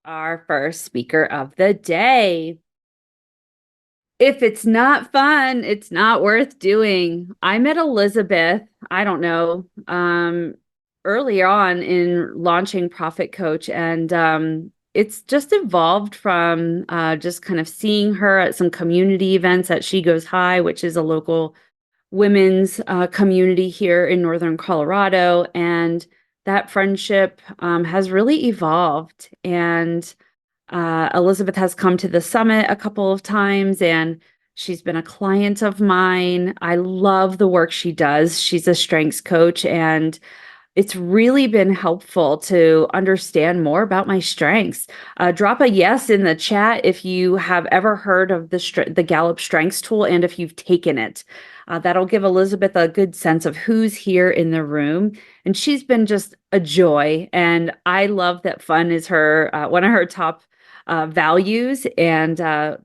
Our first speaker of the day. If it's not fun, it's not worth doing. I met Elizabeth, I don't know, early on in launching Profit Coach, and it's just evolved from just kind of seeing her at some community events at She Goes High, which is a local women's community here in Northern Colorado. And that friendship has really evolved. And Elizabeth has come to the summit a couple of times, and she's been a client of mine. I love the work she does. She's a strengths coach, and it's really been helpful to understand more about my strengths. Drop a yes in the chat if you have ever heard of the Gallup Strengths tool and if you've taken it. That'll give Elizabeth a good sense of who's here in the room. And she's been just a joy. And I love that fun is her one of her top values, and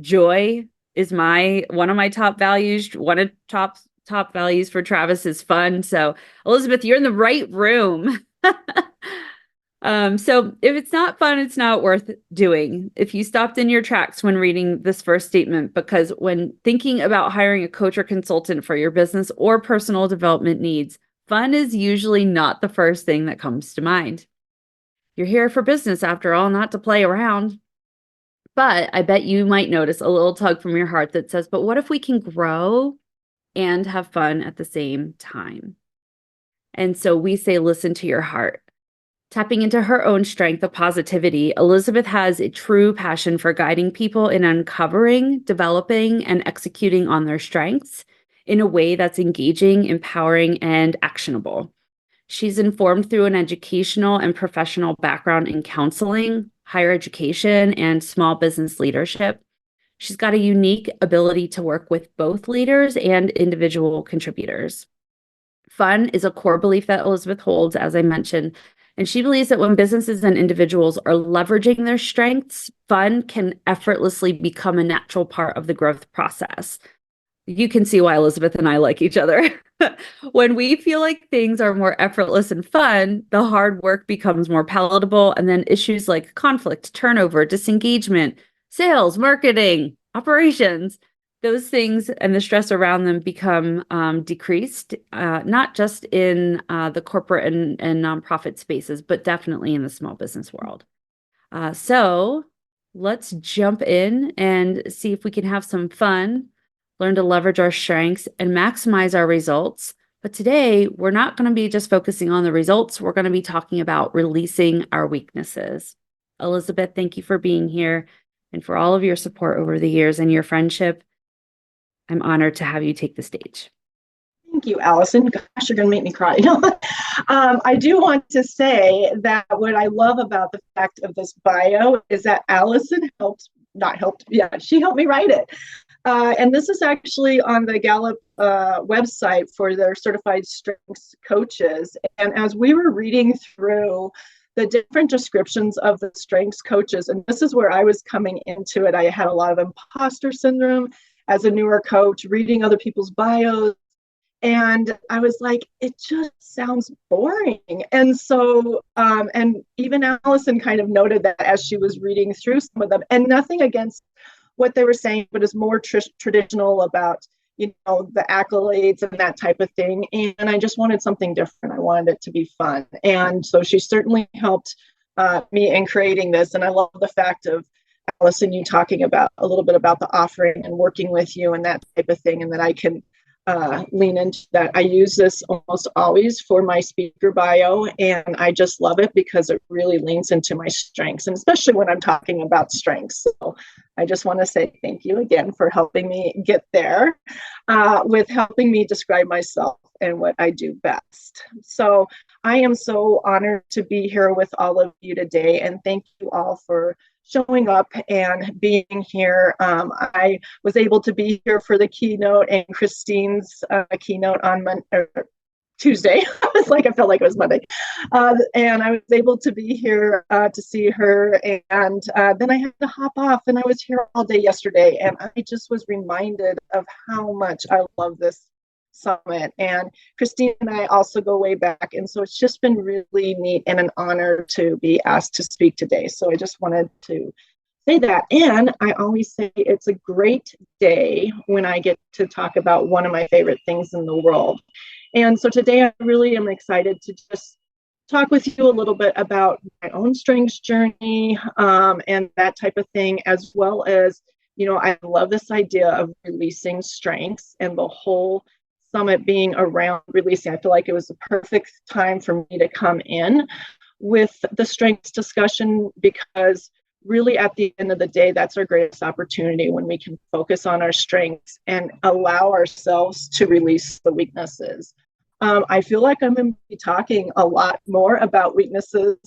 joy is my one of my top values. One of top values for Travis is fun. So Elizabeth, you're in the right room. So if it's not fun, it's not worth doing. If you stopped in your tracks when reading this first statement, because when thinking about hiring a coach or consultant for your business or personal development needs, fun is usually not the first thing that comes to mind. You're here for business after all, not to play around. But I bet you might notice a little tug from your heart that says, but what if we can grow and have fun at the same time? And so we say, listen to your heart. Tapping into her own strength of positivity, Elizabeth has a true passion for guiding people in uncovering, developing, and executing on their strengths in a way that's engaging, empowering, and actionable. She's informed through an educational and professional background in counseling, higher education, and small business leadership. She's got a unique ability to work with both leaders and individual contributors. Fun is a core belief that Elizabeth holds, as I mentioned, and she believes that when businesses and individuals are leveraging their strengths, fun can effortlessly become a natural part of the growth process. You can see why Elizabeth and I like each other. When we feel like things are more effortless and fun, the hard work becomes more palatable. And then issues like conflict, turnover, disengagement, sales, marketing, operations, those things and the stress around them become decreased, not just in the corporate and nonprofit spaces, but definitely in the small business world. So let's jump in and see if we can have some fun, learn to leverage our strengths and maximize our results. But today, we're not going to be just focusing on the results. We're going to be talking about releasing our weaknesses. Elizabeth, thank you for being here and for all of your support over the years and your friendship. I'm honored to have you take the stage. Thank you, Allison. Gosh, you're going to make me cry. I do want to say that what I love about the fact of this bio is that Allison she helped me write it. And this is actually on the Gallup website for their certified strengths coaches. And as we were reading through the different descriptions of the strengths coaches, and this is where I was coming into it, I had a lot of imposter syndrome as a newer coach, reading other people's bios. And I was like, it just sounds boring. And so, and even Allison kind of noted that as she was reading through some of them, and nothing against what they were saying, but is more traditional about, the accolades and that type of thing. And I just wanted something different. I wanted it to be fun. And so she certainly helped me in creating this. And I love the fact of Allison, you talking about a little bit about the offering and working with you and that type of thing, and that I can lean into that. I use this almost always for my speaker bio, and I just love it because it really leans into my strengths, and especially when I'm talking about strengths. So I just want to say thank you again for helping me get there with helping me describe myself and what I do best. So I am so honored to be here with all of you today, and thank you all for showing up and being here. I was able to be here for the keynote and Christine's keynote on Tuesday. I felt like it was Monday. And I was able to be here to see her. And then I had to hop off, and I was here all day yesterday. And I just was reminded of how much I love this summit. And Christine and I also go way back. And so it's just been really neat and an honor to be asked to speak today. So I just wanted to say that. And I always say it's a great day when I get to talk about one of my favorite things in the world. And so today I really am excited to just talk with you a little bit about my own strengths journey and that type of thing, as well as, I love this idea of releasing strengths and the whole summit being around releasing. I feel like it was the perfect time for me to come in with the strengths discussion, because really at the end of the day, that's our greatest opportunity, when we can focus on our strengths and allow ourselves to release the weaknesses. I feel like I'm going to be talking a lot more about weaknesses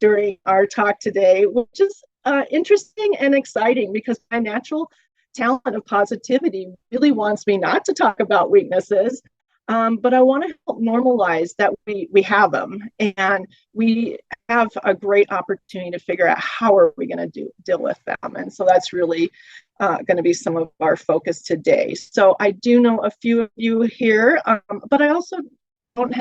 during our talk today, which is interesting and exciting, because my natural talent of positivity really wants me not to talk about weaknesses. But I want to help normalize that we have them, and we have a great opportunity to figure out how are we going to deal with them. And so that's really going to be some of our focus today. So I do know a few of you here, but I also don't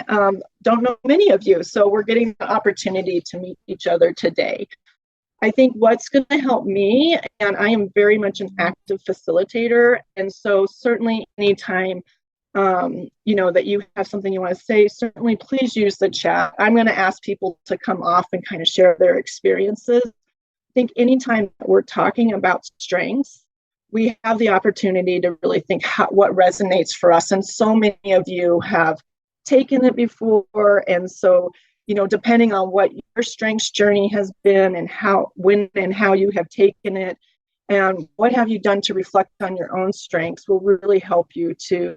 know many of you. So we're getting the opportunity to meet each other today. I think what's going to help me, and I am very much an active facilitator, and so certainly anytime that you have something you want to say, certainly please use the chat. I'm going to ask people to come off and kind of share their experiences. I think anytime that we're talking about strengths, we have the opportunity to really think what resonates for us. And so many of you have taken it before. And so, depending on what your strengths journey has been and when and how you have taken it, and what have you done to reflect on your own strengths, will really help you to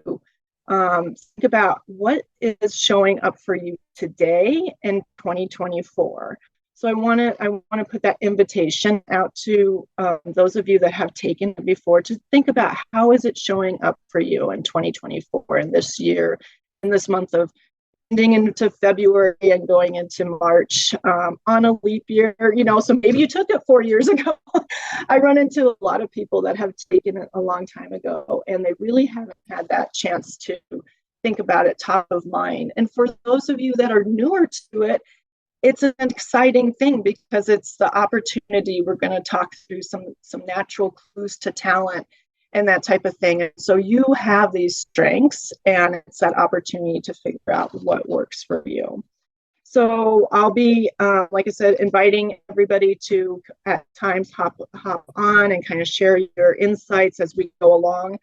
think about what is showing up for you today in 2024. So I want to put that invitation out to those of you that have taken it before, to think about how is it showing up for you in 2024, in this year, in this month of ending into February and going into March on a leap year. So maybe you took it 4 years ago. I run into a lot of people that have taken it a long time ago, and they really haven't had that chance to think about it top of mind. And for those of you that are newer to it, it's an exciting thing, because it's the opportunity. We're going to talk through some natural clues to talent and that type of thing. And so you have these strengths, and it's that opportunity to figure out what works for you. So I'll be, like I said, inviting everybody to at times hop on and kind of share your insights as we go along.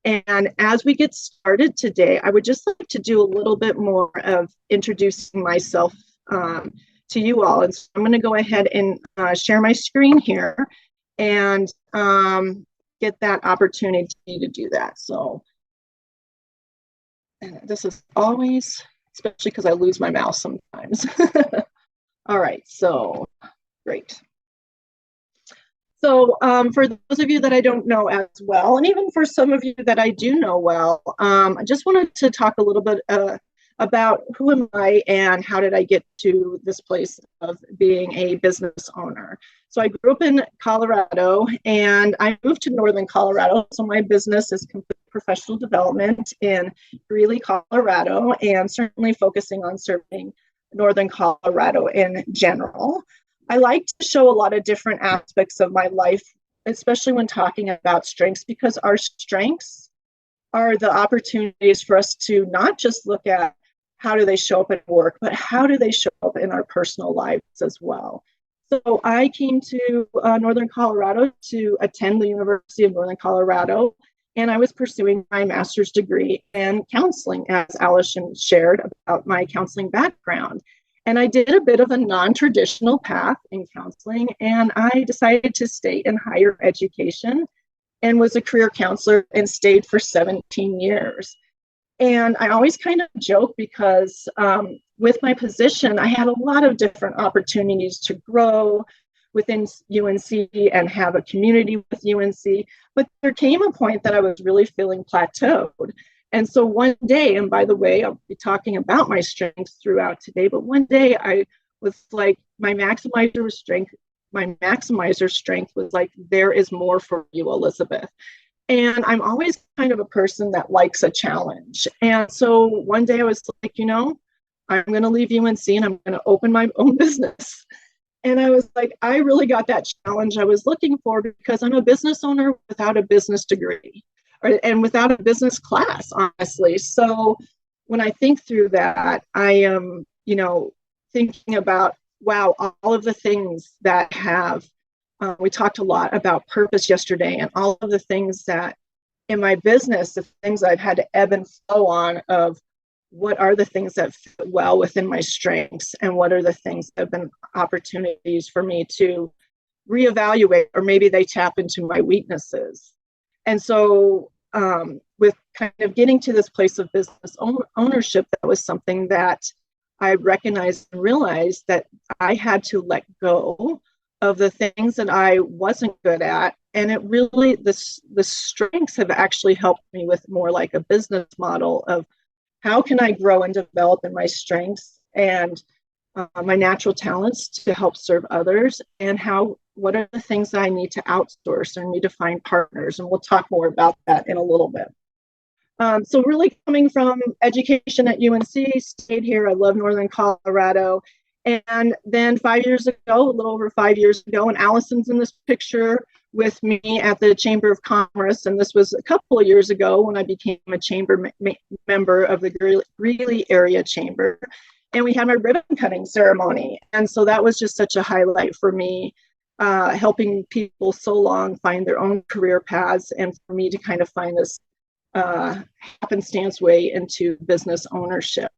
And as we get started today, I would just like to do a little bit more of introducing myself to you all. And so I'm going to go ahead and share my screen here and get that opportunity to do that. So this is always, especially because I lose my mouse sometimes. All right, so great. So for those of you that I don't know as well, and even for some of you that I do know well, I just wanted to talk a little bit about who am I and how did I get to this place of being a business owner. So I grew up in Colorado, and I moved to Northern Colorado. So my business is complete professional development in Greeley, Colorado, and certainly focusing on serving Northern Colorado in general. I like to show a lot of different aspects of my life, especially when talking about strengths, because our strengths are the opportunities for us to not just look at how do they show up at work, but how do they show up in our personal lives as well. So I came to Northern Colorado to attend the University of Northern Colorado, and I was pursuing my master's degree in counseling, as Allison shared about my counseling background. And I did a bit of a non-traditional path in counseling, and I decided to stay in higher education and was a career counselor and stayed for 17 years. And I always kind of joke because with my position, I had a lot of different opportunities to grow within UNC and have a community with UNC. But there came a point that I was really feeling plateaued. And so one day, and by the way, I'll be talking about my strengths throughout today, but one day I was like, my maximizer strength was like, there is more for you, Elizabeth. And I'm always kind of a person that likes a challenge. And so one day I was like, I'm going to leave UNC and I'm going to open my own business. And I was like, I really got that challenge I was looking for because I'm a business owner without a business degree and without a business class, honestly. So when I think through that, I am, thinking about, wow, all of the things that have, we talked a lot about purpose yesterday, and all of the things that in my business, the things I've had to ebb and flow on of what are the things that fit well within my strengths and what are the things that have been opportunities for me to reevaluate, or maybe they tap into my weaknesses. And so with kind of getting to this place of business ownership, that was something that I recognized and realized that I had to let go of the things that I wasn't good at. And it really, the strengths have actually helped me with more like a business model of how can I grow and develop in my strengths and my natural talents to help serve others, and what are the things that I need to outsource or need to find partners. And we'll talk more about that in a little bit. So really coming from education at UNC, stayed here. I love Northern Colorado. And then 5 years ago, a little over 5 years ago, and Allison's in this picture with me at the Chamber of Commerce. And this was a couple of years ago when I became a chamber member of the Greeley Area Chamber. And we had my ribbon cutting ceremony. And so that was just such a highlight for me, helping people so long find their own career paths, and for me to kind of find this happenstance way into business ownership.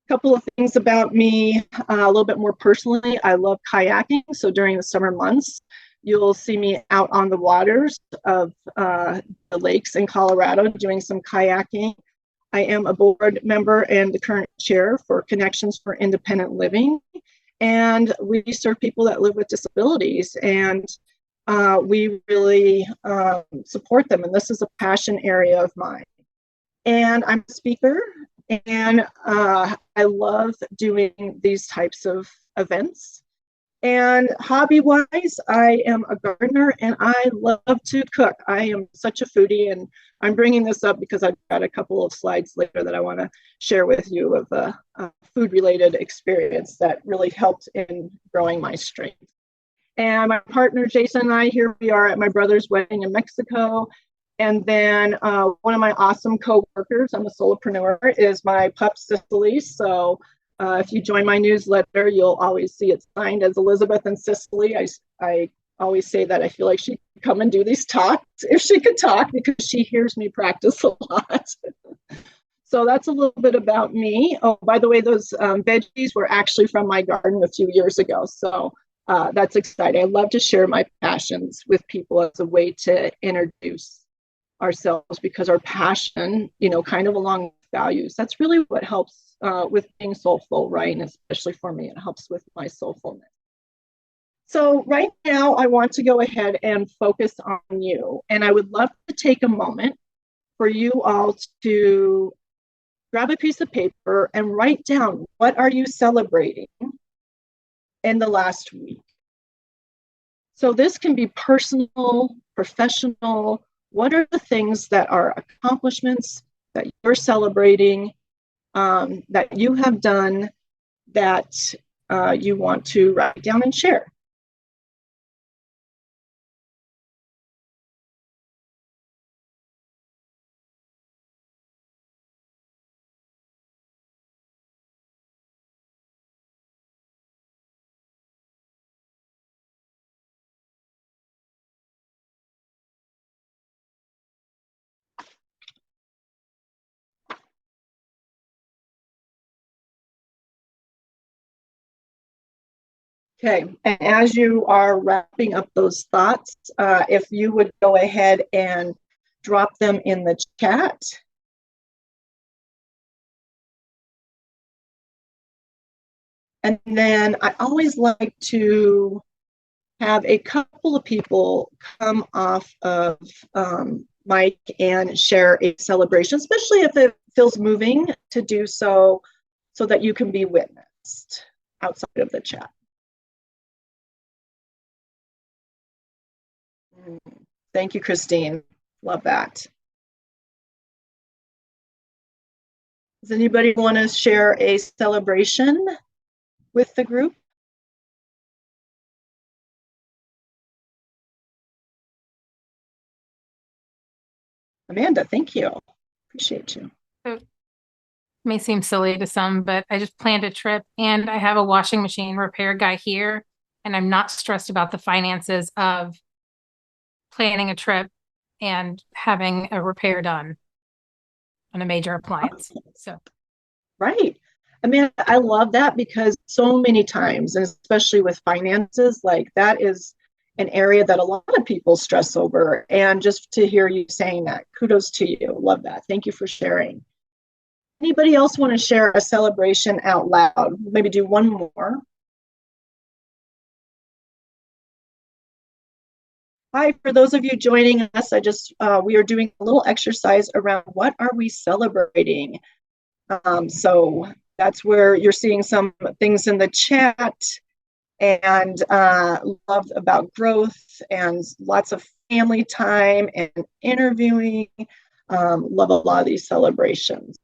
A couple of things about me, a little bit more personally. I love kayaking. So during the summer months, you'll see me out on the waters of the lakes in Colorado doing some kayaking. I am a board member and the current chair for Connections for Independent Living. And we serve people that live with disabilities, and we really support them. And this is a passion area of mine. And I'm a speaker, and I love doing these types of events. And hobby-wise, I am a gardener and I love to cook. I am such a foodie, and I'm bringing this up because I've got a couple of slides later that I want to share with you of a food-related experience that really helped in growing my strength. And my partner, Jason, and I, here we are at my brother's wedding in Mexico. And then one of my awesome co-workers, I'm a solopreneur, is my pup, Cicely. So if you join my newsletter, you'll always see it signed as Elizabeth and Cicely. I always say that I feel like she could come and do these talks if she could talk, because she hears me practice a lot. So that's a little bit about me. Oh, by the way, those veggies were actually from my garden a few years ago. So that's exciting. I love to share my passions with people as a way to introduce ourselves, because our passion, kind of along with values, that's really what helps with being soulful, right? And especially for me, it helps with my soulfulness. So right now, I want to go ahead and focus on you. And I would love to take a moment for you all to grab a piece of paper and write down, what are you celebrating in the last week? So this can be personal, professional. What are the things that are accomplishments that you're celebrating, that you have done, that you want to write down and share? Okay, and as you are wrapping up those thoughts, if you would go ahead and drop them in the chat. And then I always like to have a couple of people come off of mic and share a celebration, especially if it feels moving to do so, so that you can be witnessed outside of the chat. Thank you, Christine. Love that. Does anybody want to share a celebration with the group? Amanda, thank you. Appreciate you. It may seem silly to some, but I just planned a trip and I have a washing machine repair guy here, and I'm not stressed about the finances of planning a trip and having a repair done on a major appliance. So, right. Amanda, I love that because so many times, and especially with finances, like that is an area that a lot of people stress over. And just to hear you saying that, kudos to you. Love that. Thank you for sharing. Anybody else want to share a celebration out loud? Maybe do one more. Hi, for those of you joining us, we are doing a little exercise around what are we celebrating? So that's where you're seeing some things in the chat, and love about growth and lots of family time and interviewing. Love a lot of these celebrations.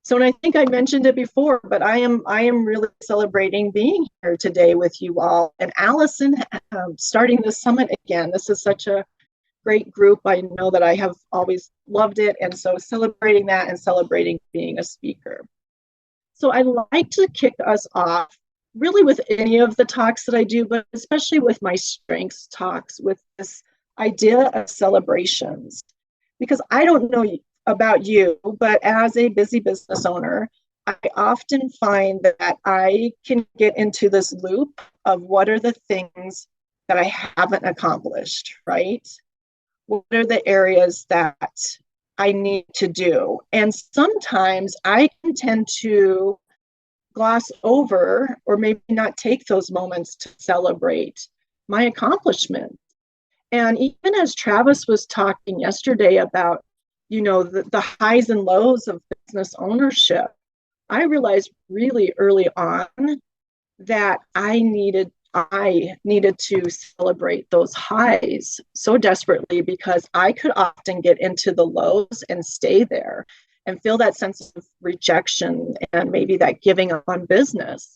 So, and I think I mentioned it before, but I am really celebrating being here today with you all. And Allison, starting the summit again. This is such a great group. I know that I have always loved it. And so celebrating that and celebrating being a speaker. So I like to kick us off really with any of the talks that I do, but especially with my strengths talks, with this idea of celebrations. Because I don't know about you, but as a busy business owner, I often find that I can get into this loop of what are the things that I haven't accomplished, right? What are the areas that I need to do? And sometimes I can tend to gloss over or maybe not take those moments to celebrate my accomplishments. And even as Travis was talking yesterday about, the highs and lows of business ownership, I realized really early on that I needed to celebrate those highs so desperately, because I could often get into the lows and stay there and feel that sense of rejection and maybe that giving up on business.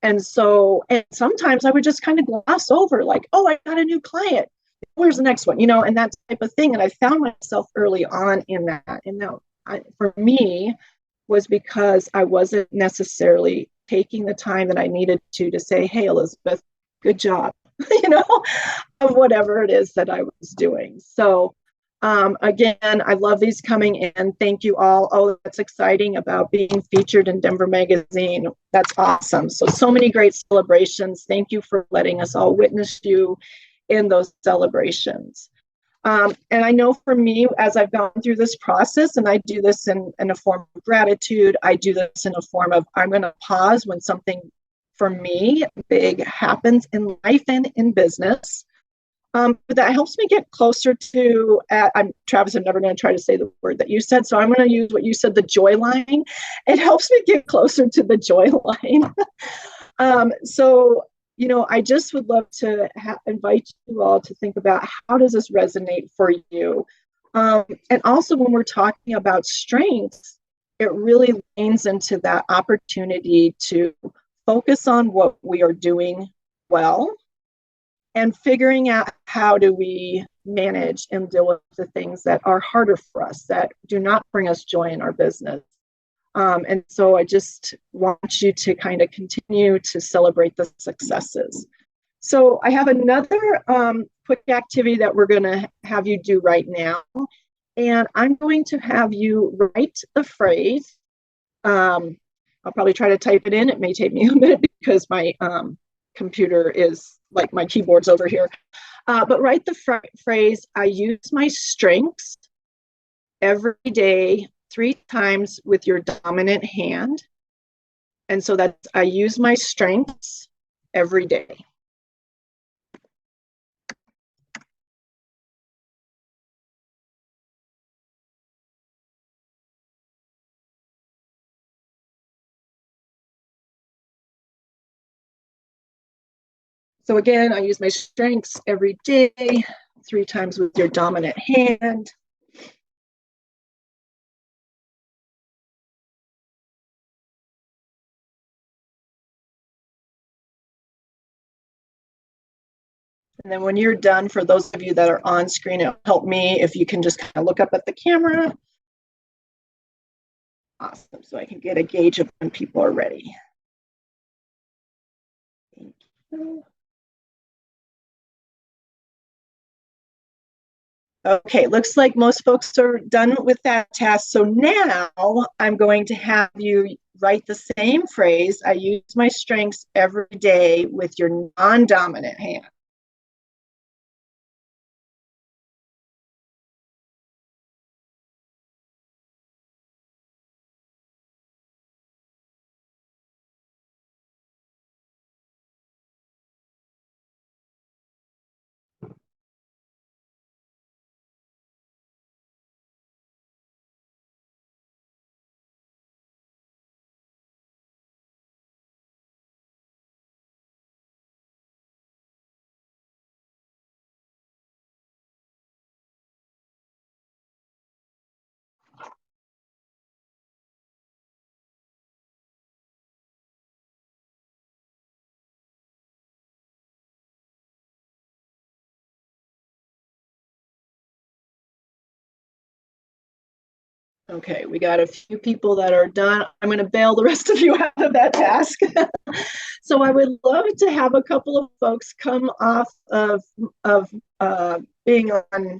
And sometimes I would just kind of gloss over, like, oh, I got a new client. Where's the next one? And that type of thing. And I found myself early on in that. And for me, was because I wasn't necessarily taking the time that I needed to say, hey, Elizabeth, good job, of whatever it is that I was doing. So again, I love these coming in. Thank you all. Oh, that's exciting about being featured in Denver Magazine. That's awesome. So many great celebrations. Thank you for letting us all witness you in those celebrations. And I know for me, as I've gone through this process, and I do this in a form of gratitude, I do this in a form of, I'm going to pause when something for me big happens in life and in business. But that helps me get closer to, Travis, I'm never going to try to say the word that you said, so I'm going to use what you said, the joy line. It helps me get closer to the joy line. I just would love to invite you all to think about, how does this resonate for you? And also, when we're talking about strengths, it really leans into that opportunity to focus on what we are doing well and figuring out how do we manage and deal with the things that are harder for us, that do not bring us joy in our business. And so I just want you to kind of continue to celebrate the successes. So I have another quick activity that we're going to have you do right now. And I'm going to have you write the phrase. I'll probably try to type it in. It may take me a minute because my computer is like my keyboard's over here. But write the phrase, I use my strengths every day 3 times with your dominant hand. And so that's, I use my strengths every day. So again, I use my strengths every day, 3 times with your dominant hand. And then when you're done, for those of you that are on screen, it'll help me if you can just kind of look up at the camera. Awesome. So I can get a gauge of when people are ready. Thank you. Okay, looks like most folks are done with that task. So now I'm going to have you write the same phrase. I use my strengths every day with your non-dominant hand. Okay, we got a few people that are done. I'm going to bail the rest of you out of that task. So I would love to have a couple of folks come off of being on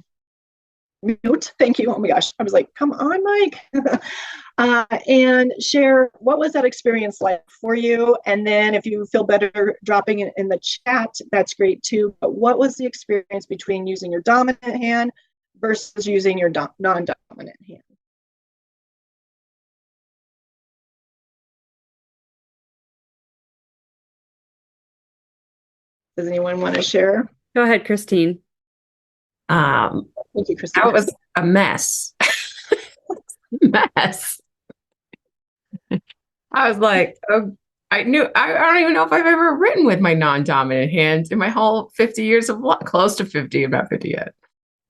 mute. Thank you. Oh my gosh. I was like, come on, Mike. And share what was that experience like for you. And then if you feel better dropping it in the chat, that's great too. But what was the experience between using your dominant hand versus using your non-dominant hand? Does anyone want to share? Go ahead, Christine. Thank you, Christine. That was a mess. Mess. I was like, oh, I don't even know if I've ever written with my non-dominant hand in my whole 50 years of life. Close to 50, I'm not 50 yet.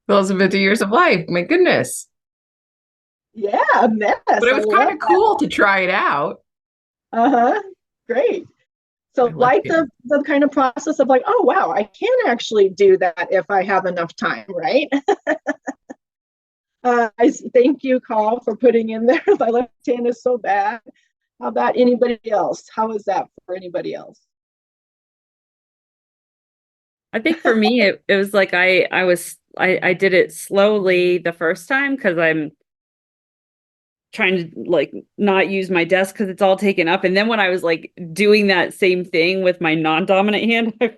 Close to 50 years of life. My goodness. Yeah, a mess. But it was kind of cool to try it out. Great. So like the kind of process of like, oh, wow, I can actually do that if I have enough time, right? I thank you, Carl, for putting in there. My left hand is so bad. How about anybody else? How is that for anybody else? I think for me, it was like I did it slowly the first time because I'm trying to like not use my desk because it's all taken up. And then when I was like doing that same thing with my non-dominant hand,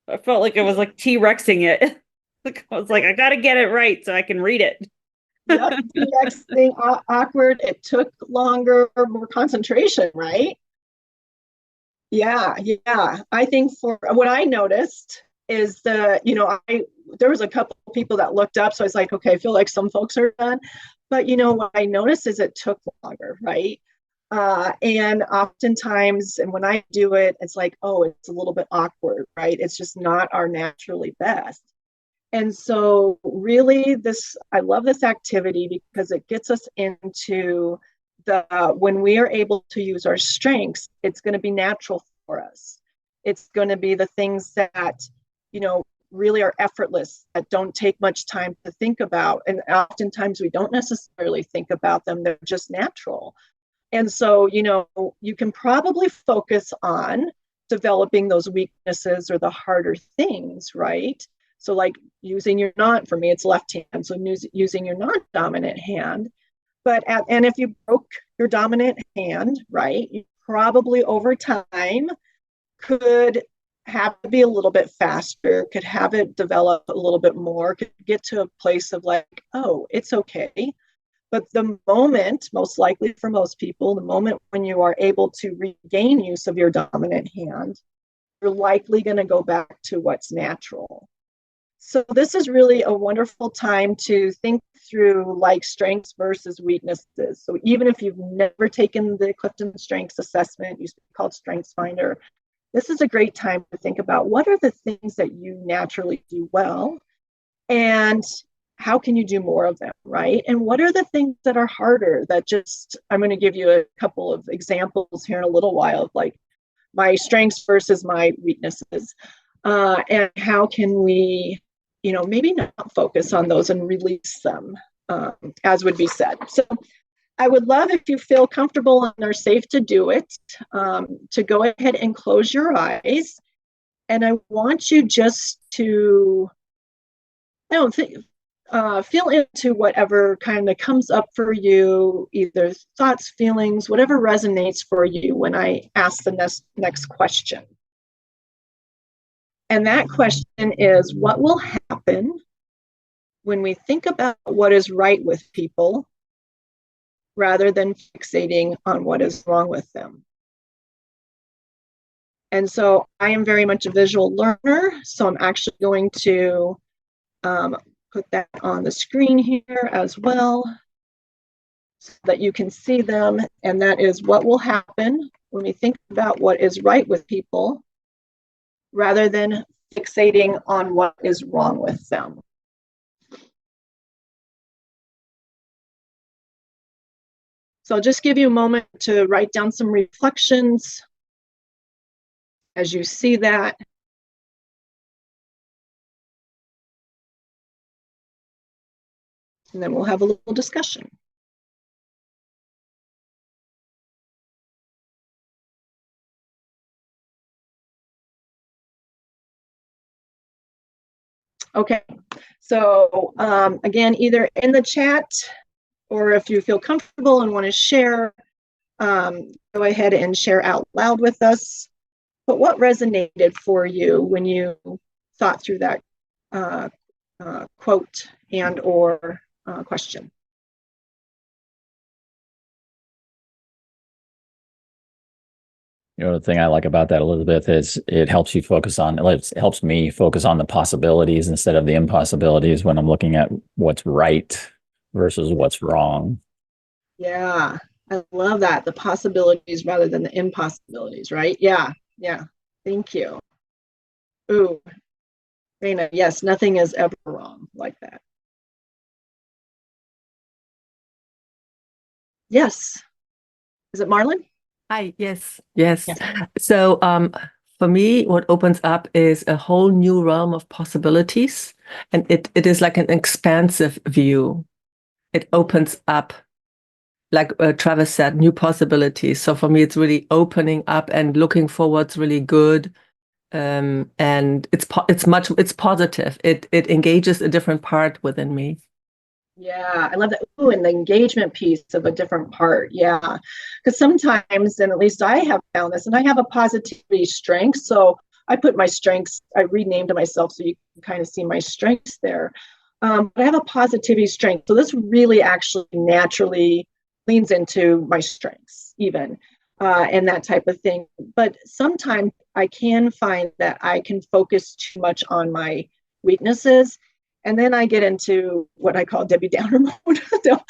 I felt like I was like T-Rexing it. Like I was like, I got to get it right so I can read it. Yep, T-Rex thing awkward. It took longer, more concentration, right? Yeah. I think for what I noticed is there was a couple of people that looked up, so I was like, okay, I feel like some folks are done. But what I noticed is it took longer, right? And oftentimes, and when I do it, it's like, oh, it's a little bit awkward, right? It's just not our naturally best. And so really I love this activity because it gets us into when we are able to use our strengths, it's going to be natural for us. It's going to be the things that, really are effortless, that don't take much time to think about. And oftentimes we don't necessarily think about them. They're just natural. And so, you can probably focus on developing those weaknesses or the harder things, right? So like for me, it's left hand. So using your non-dominant hand. And if you broke your dominant hand, right, you probably over time could have to be a little bit faster, could have it develop a little bit more, could get to a place of like, oh, it's okay. But the moment, most likely for most people, the moment when you are able to regain use of your dominant hand, you're likely going to go back to what's natural. So this is really a wonderful time to think through like strengths versus weaknesses. So even if you've never taken the CliftonStrengths assessment, used to be called Strengths Finder, this is a great time to think about what are the things that you naturally do well And how can you do more of them, right? And what are the things that are harder that just, I'm going to give you a couple of examples here in a little while of like my strengths versus my weaknesses. And how can we, maybe not focus on those and release them, as would be said. So I would love, if you feel comfortable and are safe to do it, to go ahead and close your eyes. And I want you just to, feel into whatever kind of comes up for you, either thoughts, feelings, whatever resonates for you when I ask the next question. And that question is, what will happen when we think about what is right with people rather than fixating on what is wrong with them? And so I am very much a visual learner, so I'm actually going to put that on the screen here as well so that you can see them. And that is what will happen when we think about what is right with people rather than fixating on what is wrong with them. So I'll just give you a moment to write down some reflections as you see that. And then we'll have a little discussion. Okay, so again, either in the chat or if you feel comfortable and want to share, go ahead and share out loud with us. But what resonated for you when you thought through that quote and or question? The thing I like about that, Elizabeth, is it helps you focus on, it helps me focus on the possibilities instead of the impossibilities when I'm looking at what's right versus what's wrong. Yeah, I love that. The possibilities rather than the impossibilities, right? Yeah. Thank you. Ooh, Raina, yes, nothing is ever wrong, like that. Yes. Is it Marlon? Hi, yes. So for me, what opens up is a whole new realm of possibilities. And it is like an expansive view. It opens up, like Travis said, new possibilities. So for me, it's really opening up and looking forward's really good. And it's positive. It engages a different part within me. Yeah, I love that. Ooh, and the engagement piece of a different part. Yeah, because sometimes, and at least I have found this, and I have a positivity strength. So I put my strengths, I renamed myself so you can kind of see my strengths there. But I have a positivity strength. So this really actually naturally leans into my strengths, even, and that type of thing. But sometimes I can find that I can focus too much on my weaknesses. And then I get into what I call Debbie Downer mode. So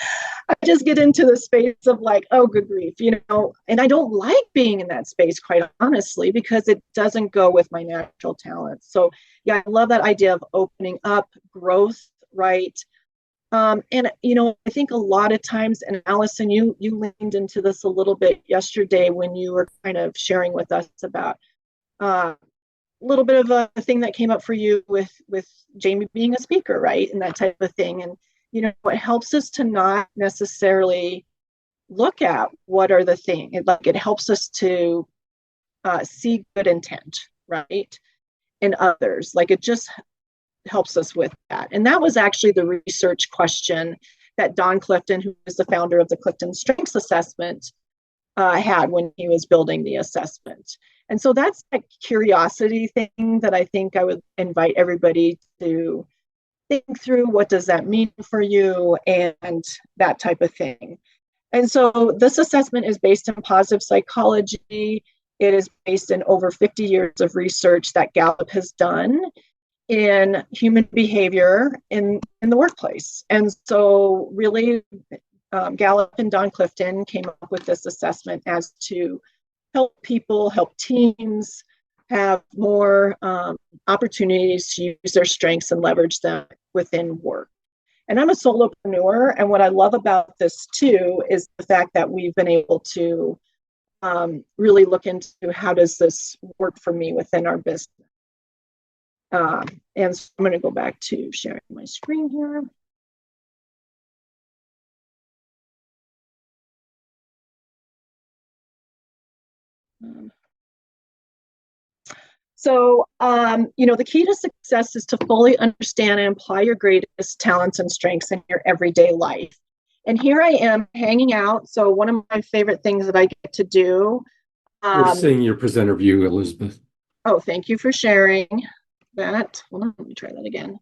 I just get into the space of like, oh, good grief, and I don't like being in that space, quite honestly, because it doesn't go with my natural talents. So yeah, I love that idea of opening up, growth, right? And I think a lot of times, and Allison, you leaned into this a little bit yesterday when you were kind of sharing with us about little bit of a thing that came up for you with Jamie being a speaker, right? And that type of thing. And, it helps us to not necessarily look at what are the things. It helps us to see good intent, right? In others. Like it just helps us with that. And that was actually the research question that Don Clifton, who is the founder of the CliftonStrengths assessment, had when he was building the assessment. And so that's a curiosity thing that I think I would invite everybody to think through. What does that mean for you, and that type of thing. And so this assessment is based in positive psychology. It is based in over 50 years of research that Gallup has done in human behavior in the workplace. And so really, Gallup and Don Clifton came up with this assessment as to help people, help teams have more opportunities to use their strengths and leverage them within work. And I'm a solopreneur. And what I love about this too is the fact that we've been able to really look into how does this work for me within our business. And so I'm going to go back to sharing my screen here. So, the key to success is to fully understand and apply your greatest talents and strengths in your everyday life. And here I am hanging out. So one of my favorite things that I get to do. We're seeing your presenter view, Elizabeth. Oh, thank you for sharing that. Hold on, let me try that again.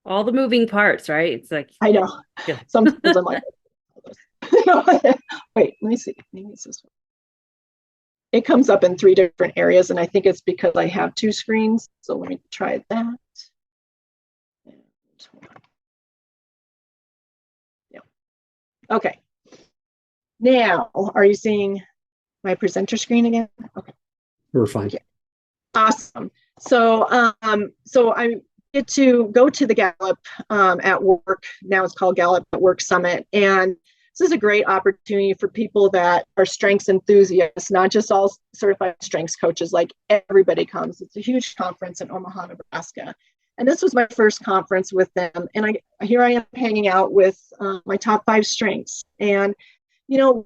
All the moving parts, right? It's like, I know. Yeah. Sometimes I'm like, wait, let me see. Maybe it's this one. It comes up in 3 different areas, and I think it's because I have 2 screens. So let me try that. Yeah. Okay. Now, are you seeing my presenter screen again? Okay. We're fine. Okay. Awesome. So I get to go to the Gallup at Work. Now it's called Gallup at Work Summit. And this is a great opportunity for people that are strengths enthusiasts, not just all certified strengths coaches, like everybody comes. It's a huge conference in Omaha, Nebraska. And this was my first conference with them. And here I am hanging out with my top 5 strengths. And,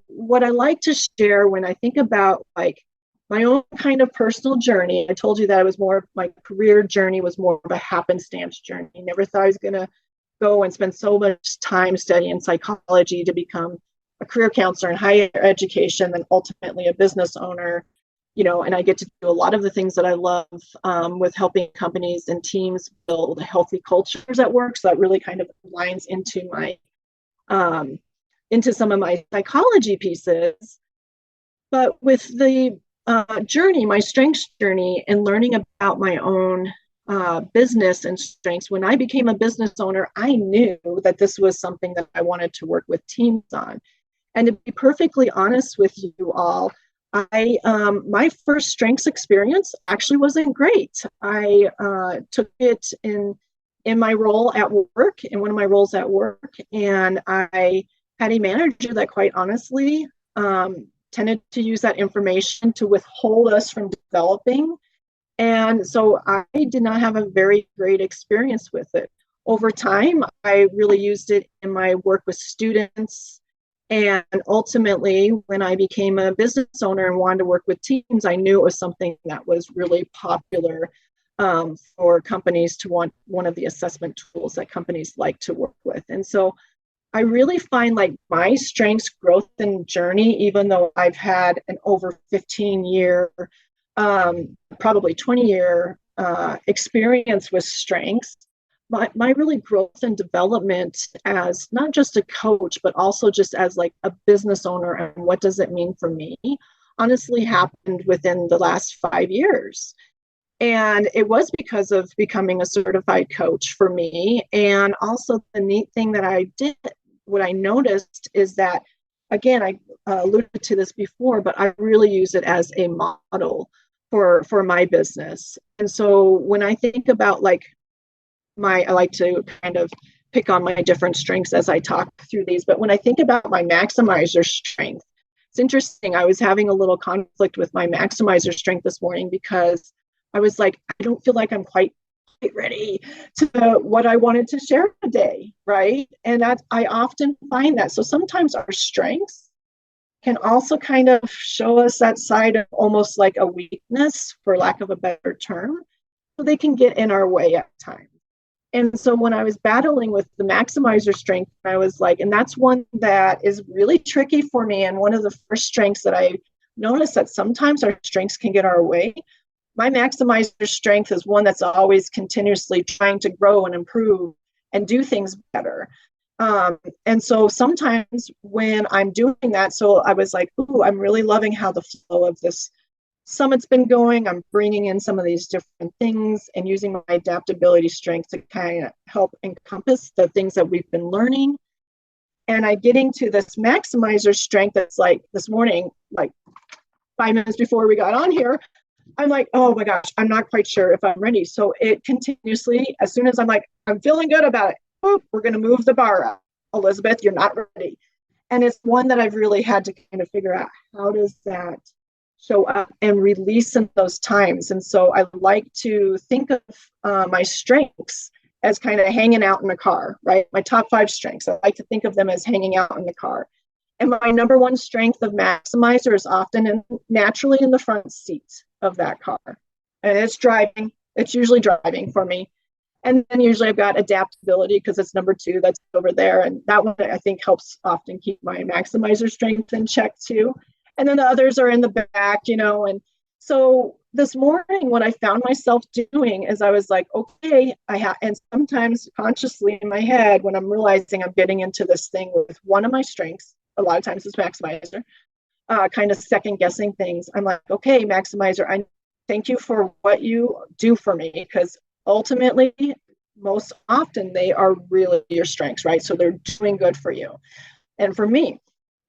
what I like to share when I think about like my own kind of personal journey, I told you that my career journey was more of a happenstance journey. I never thought I was going to go and spend so much time studying psychology to become a career counselor in higher education, then ultimately a business owner, and I get to do a lot of the things that I love with helping companies and teams build healthy cultures at work. So that really kind of aligns into my into some of my psychology pieces. But with the journey, my strengths journey, and learning about my own business and strengths, when I became a business owner, I knew that this was something that I wanted to work with teams on. And to be perfectly honest with you all, my first strengths experience actually wasn't great. I took it in my role at work, in one of my roles at work, and I had a manager that quite honestly tended to use that information to withhold us from developing. And so I did not have a very great experience with it. Over time, I really used it in my work with students. And ultimately, when I became a business owner and wanted to work with teams, I knew it was something that was really popular for companies to want, one of the assessment tools that companies like to work with. And so I really find like my strengths growth and journey, even though I've had an over 15-year, probably 20-year experience with strengths, my really growth and development as not just a coach, but also just as like a business owner and what does it mean for me, honestly happened within the last 5 years. And it was because of becoming a certified coach for me. And also the neat thing that I did, what I noticed is that, again, I alluded to this before, but I really use it as a model for my business. And so when I think about like I like to kind of pick on my different strengths as I talk through these, but when I think about my maximizer strength, it's interesting. I was having a little conflict with my maximizer strength this morning because I was like, I don't feel like I'm quite ready to what I wanted to share today, right? And I often find that. So sometimes our strengths can also kind of show us that side of almost like a weakness, for lack of a better term. So they can get in our way at times. And so when I was battling with the maximizer strength, I was like, and that's one that is really tricky for me. And one of the first strengths that I noticed that sometimes our strengths can get our way. My maximizer strength is one that's always continuously trying to grow and improve and do things better. And so sometimes when I'm doing that, so I was like, ooh, I'm really loving how the flow of this summit's been going. I'm bringing in some of these different things and using my adaptability strength to kind of help encompass the things that we've been learning. And I getting to this maximizer strength that's like this morning, like 5 minutes before we got on here, I'm like, oh my gosh, I'm not quite sure if I'm ready. So it continuously, as soon as I'm like, I'm feeling good about it, oh, we're going to move the bar up. Elizabeth, you're not ready. And it's one that I've really had to kind of figure out, how does that show up and release in those times. And so I like to think of my strengths as kind of hanging out in the car, right? My top 5 strengths. I like to think of them as hanging out in the car. And my number one strength of maximizer is often naturally in the front seat of that car. And it's driving. It's usually driving for me. And then usually I've got adaptability because it's number 2 that's over there. And that one I think helps often keep my maximizer strength in check too. And then the others are in the back, and so this morning, what I found myself doing is I was like, okay, and sometimes consciously in my head, when I'm realizing I'm getting into this thing with one of my strengths, a lot of times it's maximizer, kind of second guessing things. I'm like, okay, maximizer, I thank you for what you do for me, because ultimately, most often they are really your strengths, right? So they're doing good for you and for me.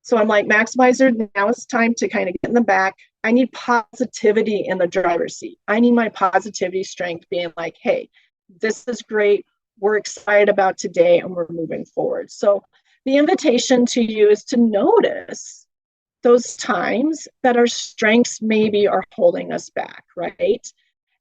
So I'm like, maximizer, now it's time to kind of get in the back. I need positivity in the driver's seat. I need my positivity strength being like, hey, this is great. We're excited about today and we're moving forward. So the invitation to you is to notice those times that our strengths maybe are holding us back, right?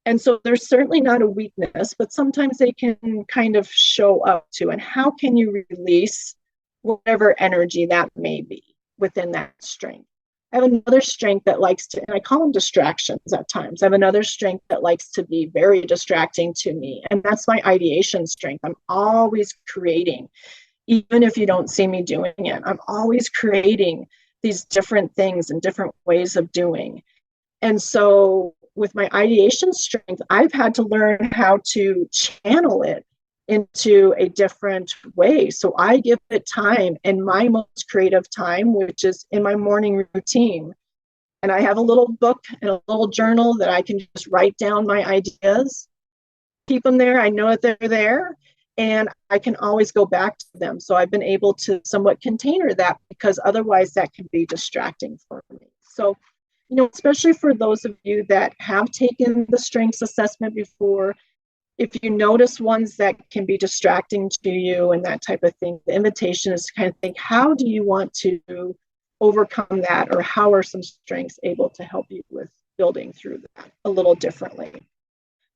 And so there's certainly not a weakness, but sometimes they can kind of show up too. And how can you release whatever energy that may be within that strength? I have another strength that likes to, and I call them distractions at times. I have another strength that likes to be very distracting to me, and that's my ideation strength. I'm always creating, even if you don't see me doing it. I'm always creating these different things and different ways of doing. And so with my ideation strength, I've had to learn how to channel it into a different way. So I give it time, and my most creative time, which is in my morning routine. And I have a little book and a little journal that I can just write down my ideas, keep them there. I know that they're there, and I can always go back to them. So I've been able to somewhat container that, because otherwise that can be distracting for me. So, especially for those of you that have taken the strengths assessment before, if you notice ones that can be distracting to you and that type of thing, the invitation is to kind of think, how do you want to overcome that? Or how are some strengths able to help you with building through that a little differently?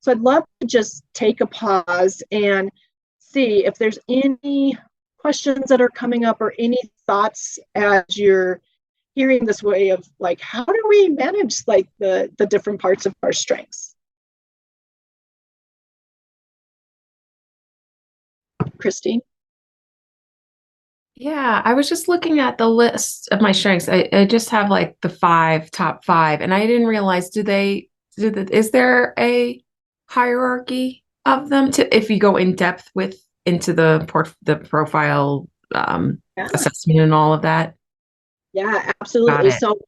So I'd love to just take a pause and see if there's any questions that are coming up or any thoughts as you're hearing this way of like, how do we manage like the different parts of our strengths? Christine? Yeah, I was just looking at the list of my strengths. I just have like the top 5, and I didn't realize, is there a hierarchy of them if you go in depth into the profile assessment and all of that? Yeah, absolutely. So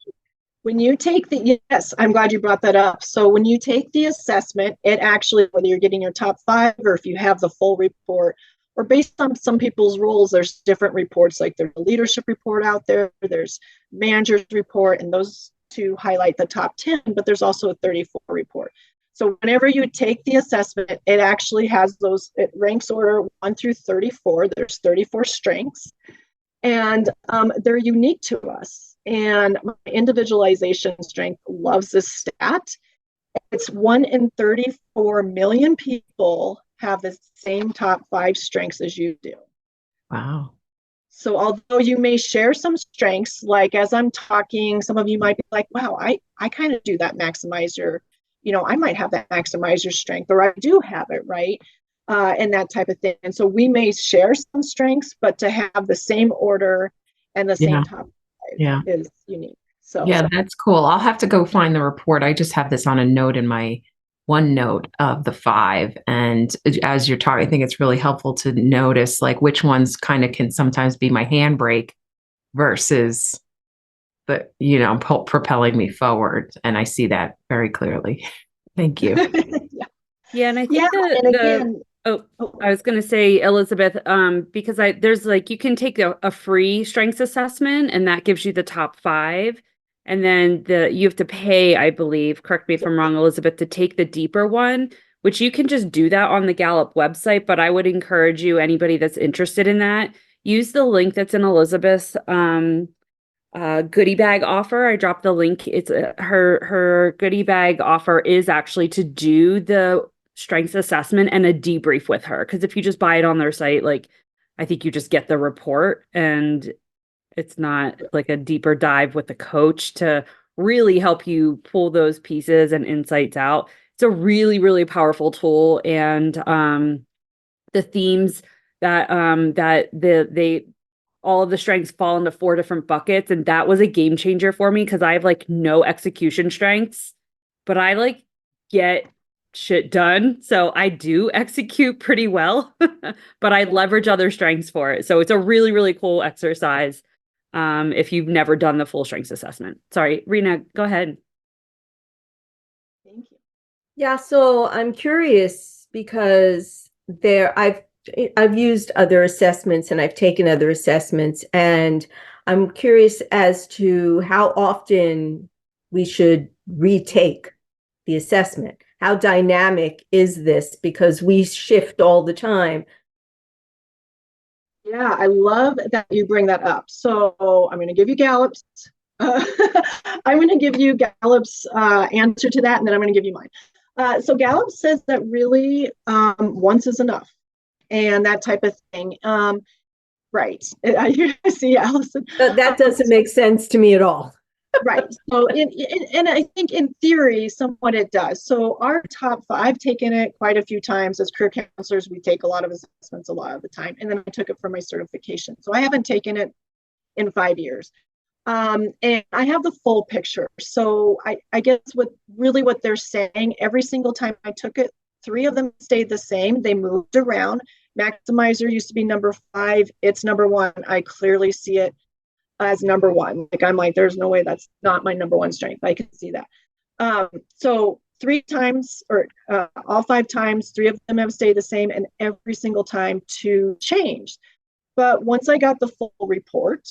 when you take yes, I'm glad you brought that up. So when you take the assessment, it actually, whether you're getting your top 5 or if you have the full report, or based on some people's roles, there's different reports, like there's a leadership report out there, there's manager's report, and those 2 highlight the top 10, but there's also a 34 report. So whenever you take the assessment, it actually has it ranks order 1 through 34. There's 34 strengths, and they're unique to us. And my individualization strength loves this stat. It's 1 in 34 million people have the same top 5 strengths as you do. Wow. So although you may share some strengths, like as I'm talking, some of you might be like, wow, I kind of do that maximizer. I might have that maximizer strength, or I do have it, right? And that type of thing. And so we may share some strengths, but to have the same order and the same top 5 is unique. So yeah, that's cool. I'll have to go find the report. I just have this on a note in my OneNote of the 5. And as you're talking, I think it's really helpful to notice like which ones kind of can sometimes be my handbrake versus the, propelling me forward. And I see that very clearly. Thank you. Yeah, and I think I was going to say, Elizabeth, because there's like, you can take a free strengths assessment, and that gives you the top 5. And then you have to pay, I believe, correct me if I'm wrong, Elizabeth, to take the deeper one, which you can just do that on the Gallup website. But I would encourage you, anybody that's interested in that, use the link that's in Elizabeth's goodie bag offer. I dropped the link. It's her goodie bag offer is actually to do the strengths assessment and a debrief with her. Because if you just buy it on their site, like I think you just get the report and it's not like a deeper dive with the coach to really help you pull those pieces and insights out. It's a really, really powerful tool. And the themes that they all of the strengths fall into 4 different buckets. And that was a game changer for me because I have like no execution strengths, but I like get shit done. So I do execute pretty well, but I leverage other strengths for it. So it's a really, really cool exercise if you've never done the full strengths assessment. Sorry, Rena, go ahead. Thank you. Yeah, so I'm curious because I've used other assessments and I've taken other assessments, and I'm curious as to how often we should retake the assessment. How dynamic is this? Because we shift all the time. Yeah, I love that you bring that up. So I'm going to give you Gallup's. I'm going to give you Gallup's answer to that, and then I'm going to give you mine. So Gallup says that really once is enough, and that type of thing. Right. I see, Allison. That doesn't make sense to me at all. Right. So, and I think in theory, somewhat it does. So our top 5, I've taken it quite a few times as career counselors. We take a lot of assessments a lot of the time. And then I took it for my certification. So I haven't taken it in 5 years. And I have the full picture. So I guess what they're saying, every single time I took it, 3 of them stayed the same. They moved around. Maximizer used to be number 5. It's number 1. I clearly see it as number 1. Like I'm like, there's no way that's not my number 1 strength. I can see that. So 3 times or all 5 times, 3 of them have stayed the same, and every single time 2 changed. But once I got the full report,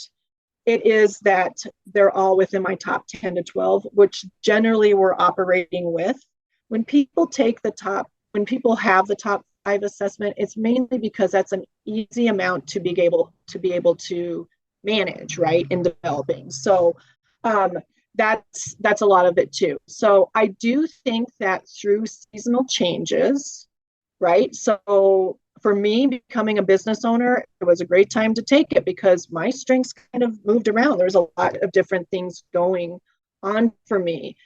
it is that they're all within my top 10 to 12, which generally we're operating with. When people have the top 5 assessment, it's mainly because that's an easy amount to be able to manage, right, in developing. So that's a lot of it too. So I do think that through seasonal changes, right? So for me, becoming a business owner, it was a great time to take it because my strengths kind of moved around. There's a lot of different things going on for me.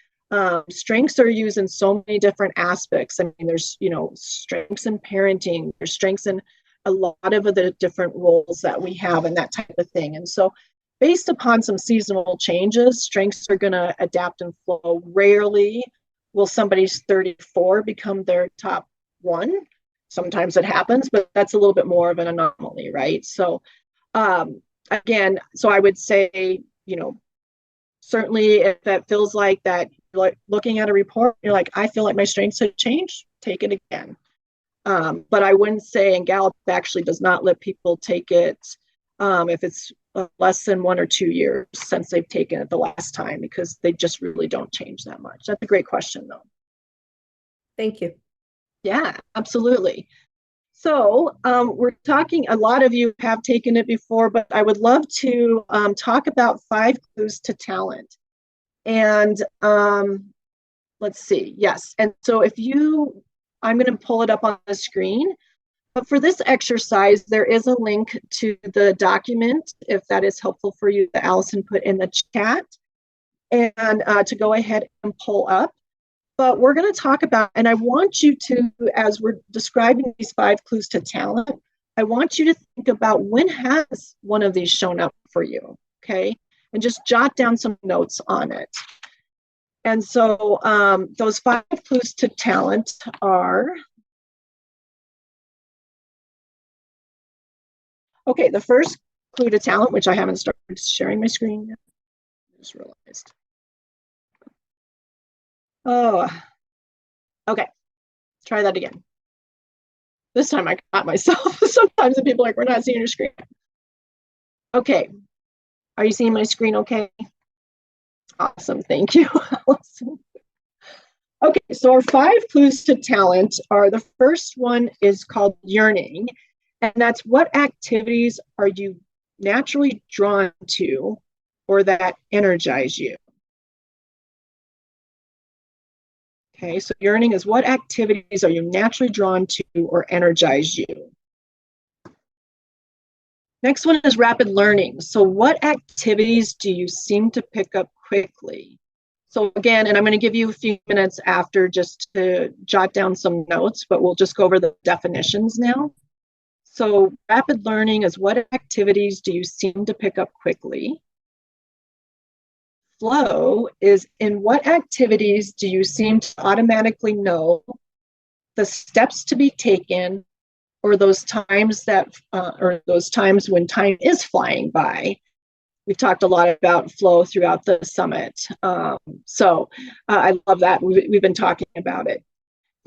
Strengths are used in so many different aspects. I mean, there's, strengths in parenting, there's strengths in a lot of the different roles that we have and that type of thing. And so based upon some seasonal changes, strengths are going to adapt and flow. Rarely will somebody's 34 become their top 1. Sometimes it happens, but that's a little bit more of an anomaly, right? So again, so I would say, certainly if that feels like that, like looking at a report, you're like, I feel like my strengths have changed, take it again. But I wouldn't say, and Gallup actually does not let people take it if it's less than 1 or 2 years since they've taken it the last time, because they just really don't change that much. That's a great question, though. Thank you. Yeah, absolutely. So we're talking, a lot of you have taken it before, but I would love to talk about 5 clues to talent. And let's see, yes. And so I'm going to pull it up on the screen. But for this exercise, there is a link to the document, if that is helpful for you, that Allison put in the chat, and to go ahead and pull up. But we're going to talk about, and I want you to, as we're describing these 5 clues to talent, I want you to think about when has one of these shown up for you, okay? And just jot down some notes on it. And so those 5 clues to talent are, okay, the first clue to talent, which I haven't started sharing my screen yet, I just realized. Oh, okay, let's try that again. This time I caught myself. Sometimes the people are like, we're not seeing your screen. Okay, are you seeing my screen okay? Awesome. Thank you, Allison. Okay, so our 5 clues to talent are, the first one is called yearning, and that's what activities are you naturally drawn to or that energize you. Okay, so yearning is what activities are you naturally drawn to or energize you. Next one is rapid learning. So what activities do you seem to pick up quickly? So again, and I'm going to give you a few minutes after just to jot down some notes, but we'll just go over the definitions now. So rapid learning is what activities do you seem to pick up quickly? Flow is in what activities do you seem to automatically know the steps to be taken, or those times when time is flying by. We've talked a lot about flow throughout the summit. I love that. We've been talking about it.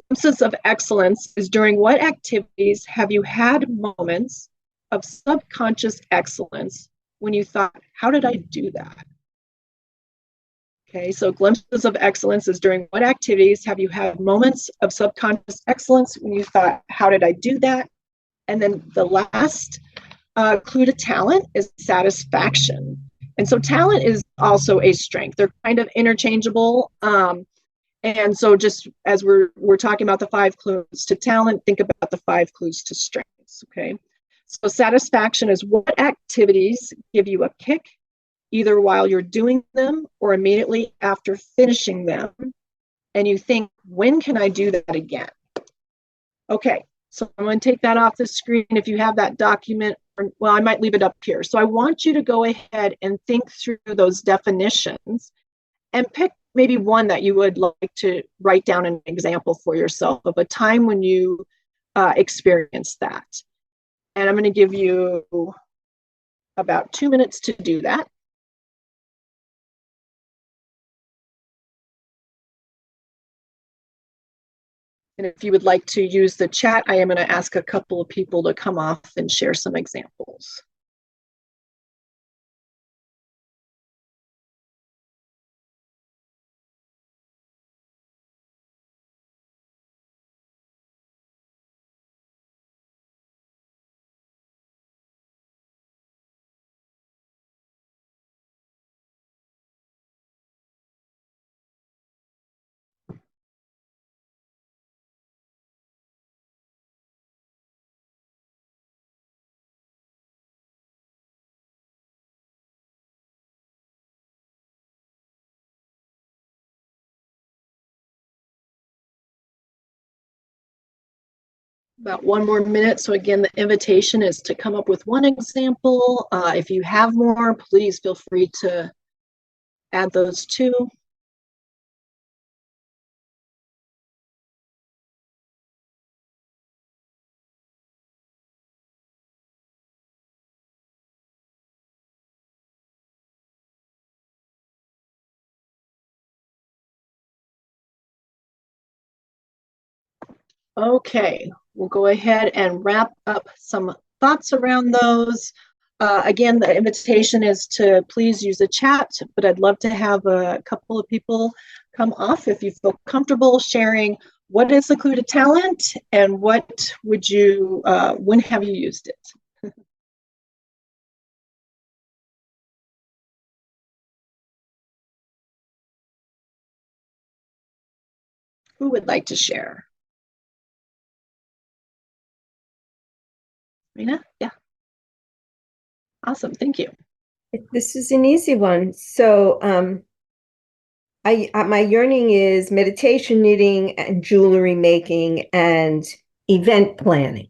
Glimpses of excellence is during what activities have you had moments of subconscious excellence when you thought, how did I do that? Okay, so glimpses of excellence is during what activities have you had moments of subconscious excellence when you thought, how did I do that? And then the last clue to talent is satisfaction. And so talent is also a strength. They're kind of interchangeable. And so just as we're talking about the 5 clues to talent, think about the 5 clues to strengths, okay? So satisfaction is what activities give you a kick, either while you're doing them or immediately after finishing them, and you think, when can I do that again? Okay, so I'm going to take that off the screen if you have that document. Well, I might leave it up here. So I want you to go ahead and think through those definitions and pick maybe one that you would like to write down an example for yourself of a time when you experienced that. And I'm going to give you about 2 minutes to do that. And if you would like to use the chat, I am going to ask a couple of people to come off and share some examples. About 1 more minute. So again, the invitation is to come up with one example. If you have more, please feel free to add those too. Okay, we'll go ahead and wrap up some thoughts around those. Again, the invitation is to please use the chat, but I'd love to have a couple of people come off if you feel comfortable sharing what is the clue to talent and what would you, when have you used it? Who would like to share? Rena? Yeah. Awesome, thank you. This is an easy one. So my yearning is meditation, knitting, and jewelry making, and event planning.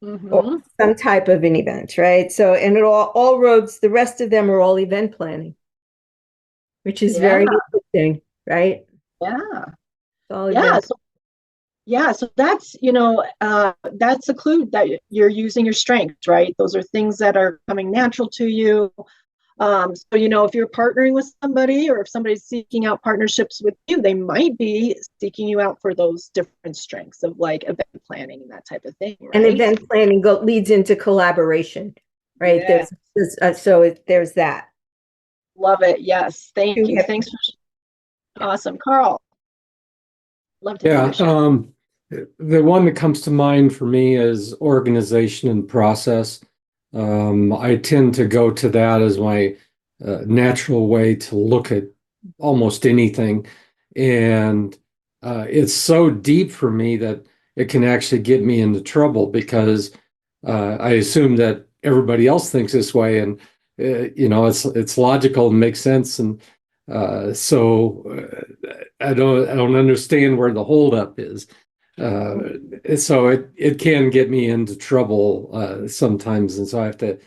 Or some type of an event, right? So, and it all roads, the rest of them are all event planning, which is very interesting, right? Yeah. All Yeah. So that's, that's a clue that you're using your strengths, right? Those are things that are coming natural to you. So, if you're partnering with somebody or if somebody's seeking out partnerships with you, they might be seeking you out for those different strengths of like event planning and that type of thing, right? And event planning leads into collaboration, right? Yeah. There's that. Love it. Yes. Thank You you. have- Thanks for awesome. Carl. Love to hear Yeah, your share. the one that comes to mind for me is organization and process. I tend to go to that as my natural way to look at almost anything. And it's so deep for me that it can actually get me into trouble because I assume that everybody else thinks this way, and it's logical and makes sense. And I don't understand where the holdup is. So it can get me into trouble sometimes, and so I have to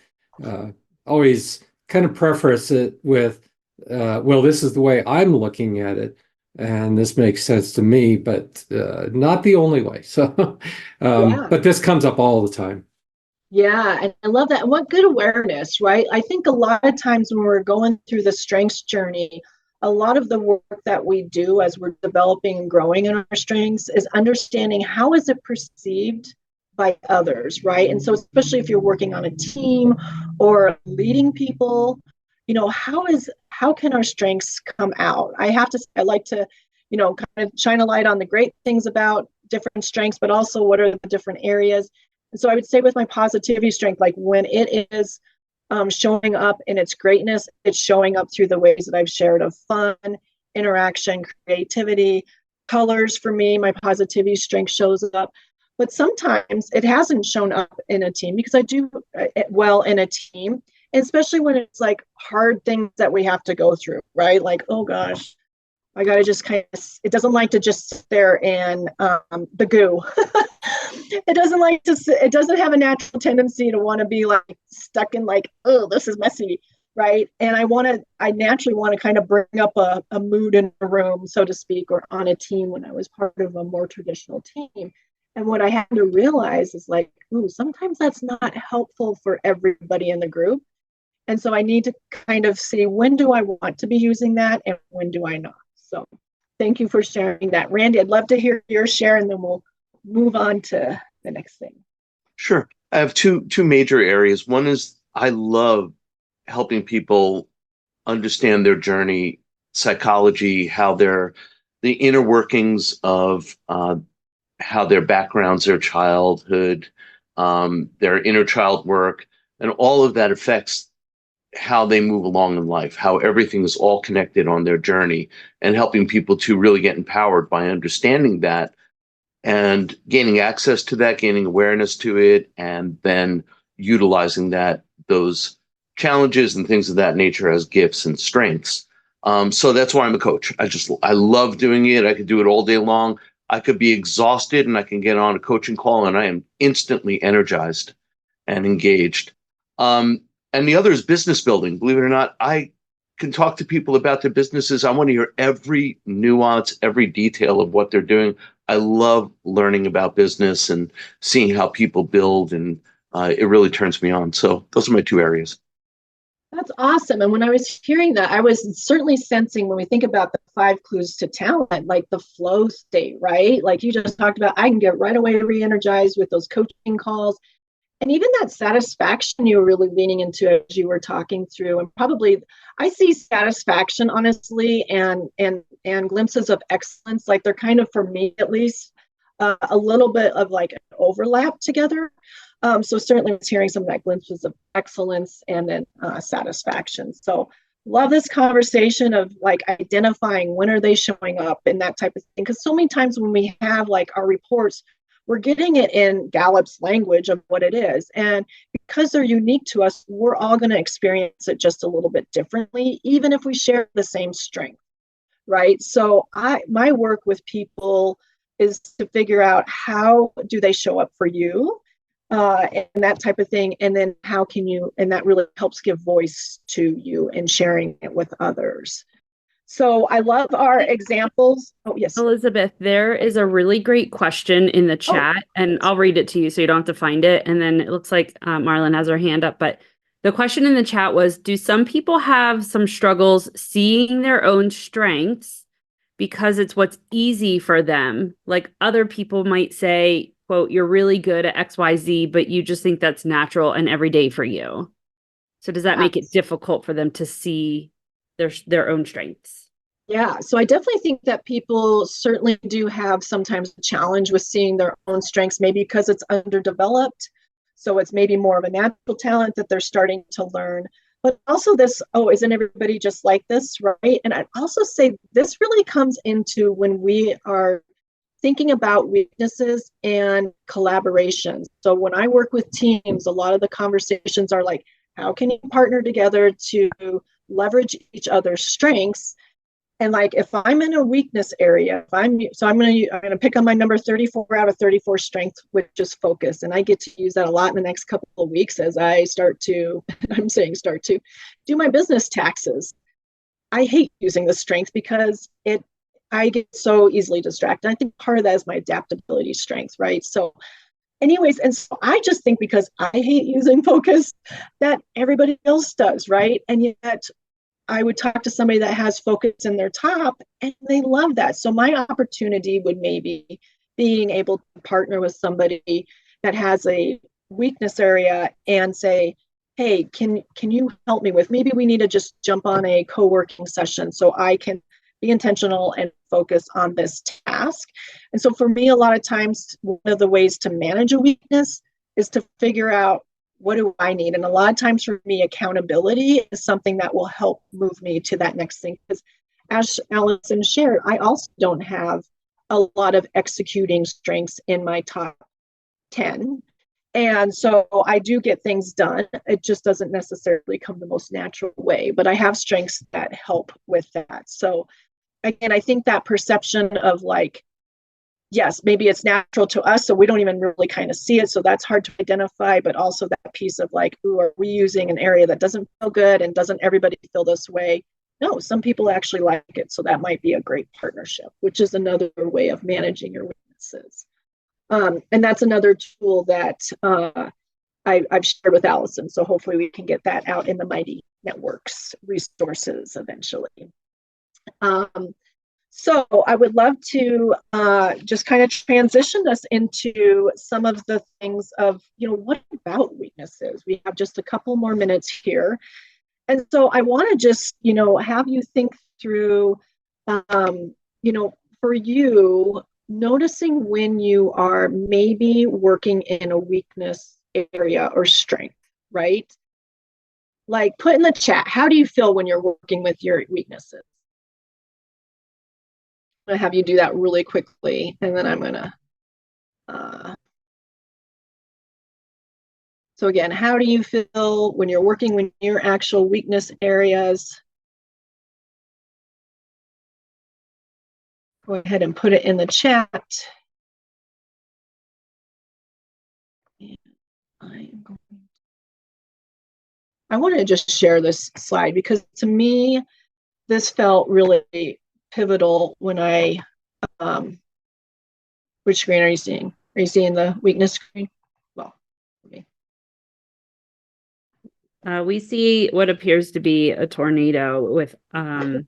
always kind of preface it with, well, this is the way I'm looking at it, and this makes sense to me, but not the only way. So, Yeah. but this comes up all the time. Yeah, and I love that. And what good awareness, right? I think a lot of times when we're going through the strengths journey, a lot of the work that we do as we're developing and growing in our strengths is understanding how is it perceived by others, right? And so especially if you're working on a team or leading people, how can our strengths come out? I have to say, I like to, kind of shine a light on the great things about different strengths, but also what are the different areas. And so I would say with my positivity strength, like when it is showing up in its greatness, it's showing up through the ways that I've shared of fun, interaction, creativity, colors. For me, my positivity strength shows up. But sometimes it hasn't shown up in a team because I do well in a team, and especially when it's like hard things that we have to go through, right? Like, oh gosh, I got to just it doesn't like to just sit there and the goo. It doesn't have a natural tendency to want to be like stuck in like, oh, this is messy, right? And I naturally want to kind of bring up a mood in a room, so to speak, or on a team when I was part of a more traditional team. And what I had to realize is like, ooh, sometimes that's not helpful for everybody in the group. And so I need to kind of see when do I want to be using that and when do I not. So thank you for sharing that. Randy, I'd love to hear your share and then we'll move on to the next thing. Sure. I have two major areas. One is I love helping people understand their journey, psychology, the inner workings of how their backgrounds, their childhood, their inner child work, and all of that affects how they move along in life, how everything is all connected on their journey, and helping people to really get empowered by understanding that and gaining access to that, gaining awareness to it, and then utilizing those challenges and things of that nature as gifts and strengths. So that's why I'm a coach. I love doing it. I could do it all day long. I could be exhausted and I can get on a coaching call and I am instantly energized and engaged. And the other is business building. Believe it or not, I can talk to people about their businesses. I want to hear every nuance, every detail of what they're doing. I love learning about business and seeing how people build, and it really turns me on. So those are my two areas. That's awesome. And when I was hearing that, I was certainly sensing when we think about the 5 clues to talent, like the flow state, right? Like you just talked about, I can get right away re-energized with those coaching calls. And even that satisfaction you were really leaning into as you were talking through, and probably I see satisfaction, honestly, and glimpses of excellence, like they're kind of, for me at least, a little bit of like an overlap together. So certainly I was hearing some of that glimpses of excellence and then satisfaction. So love this conversation of like identifying when are they showing up and that type of thing. Because so many times when we have like our reports, we're getting it in Gallup's language of what it is. And because they're unique to us, we're all going to experience it just a little bit differently, even if we share the same strength, right? So my work with people is to figure out how do they show up for you and that type of thing. And then how can you, and that really helps give voice to you and sharing it with others. So I love our examples. Oh, yes. Elizabeth, there is a really great question in the chat, and I'll read it to you so you don't have to find it. And then it looks like Marlon has her hand up. But the question in the chat was, do some people have some struggles seeing their own strengths because it's what's easy for them? Like other people might say, quote, you're really good at XYZ, but you just think that's natural and everyday for you. So does that make it difficult for them to see their own strengths. Yeah, so I definitely think that people certainly do have sometimes a challenge with seeing their own strengths, maybe because it's underdeveloped. So it's maybe more of a natural talent that they're starting to learn. But also this, oh, isn't everybody just like this, right? And I'd also say this really comes into when we are thinking about weaknesses and collaboration. So when I work with teams, a lot of the conversations are like, how can you partner together to leverage each other's strengths? And like, if I'm in a weakness area, I'm gonna pick on my number 34 out of 34 strength, which is focus. And I get to use that a lot in the next couple of weeks as I start to do my business taxes. I hate using the strength because I get so easily distracted. I think part of that is my adaptability strength, right? So anyways, and so I just think because I hate using focus that everybody else does, right? And yet I would talk to somebody that has focus in their top and they love that. So my opportunity would maybe being able to partner with somebody that has a weakness area and say, hey, can you help me with, maybe we need to just jump on a co-working session so I can be intentional and focus on this task. And so for me, a lot of times, one of the ways to manage a weakness is to figure out, what do I need? And a lot of times for me, accountability is something that will help move me to that next thing. Because as Allison shared, I also don't have a lot of executing strengths in my top 10. And so I do get things done. It just doesn't necessarily come the most natural way, but I have strengths that help with that. So again, I think that perception of like, yes, maybe it's natural to us, so we don't even really kind of see it. So that's hard to identify, but also that piece of like, ooh, are we using an area that doesn't feel good and doesn't everybody feel this way? No, some people actually like it. So that might be a great partnership, which is another way of managing your weaknesses. And that's another tool that I've shared with Allison. So hopefully we can get that out in the Mighty Networks resources eventually. So I would love to just kind of transition us into some of the things of, what about weaknesses? We have just a couple more minutes here. And so I want to just, have you think through, for you, noticing when you are maybe working in a weakness area or strength, right? Like, put in the chat, how do you feel when you're working with your weaknesses? I'm going to have you do that really quickly, and then I'm going to so again, how do you feel when you're working with your actual weakness areas? Go ahead and put it in the chat. And I want to just share this slide because to me, this felt really pivotal when I, which screen are you seeing? Are you seeing the weakness screen? Well, okay. We see what appears to be a tornado with Now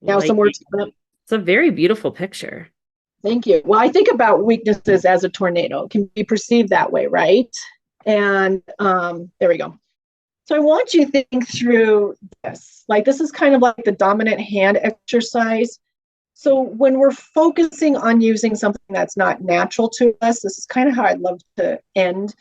lightning. some words coming up. It's a very beautiful picture. Thank you. Well, I think about weaknesses as a tornado. It can be perceived that way, right? And there we go. So I want you to think through this. Like, this is kind of like the dominant hand exercise. So when we're focusing on using something that's not natural to us, this is kind of how I'd love to end.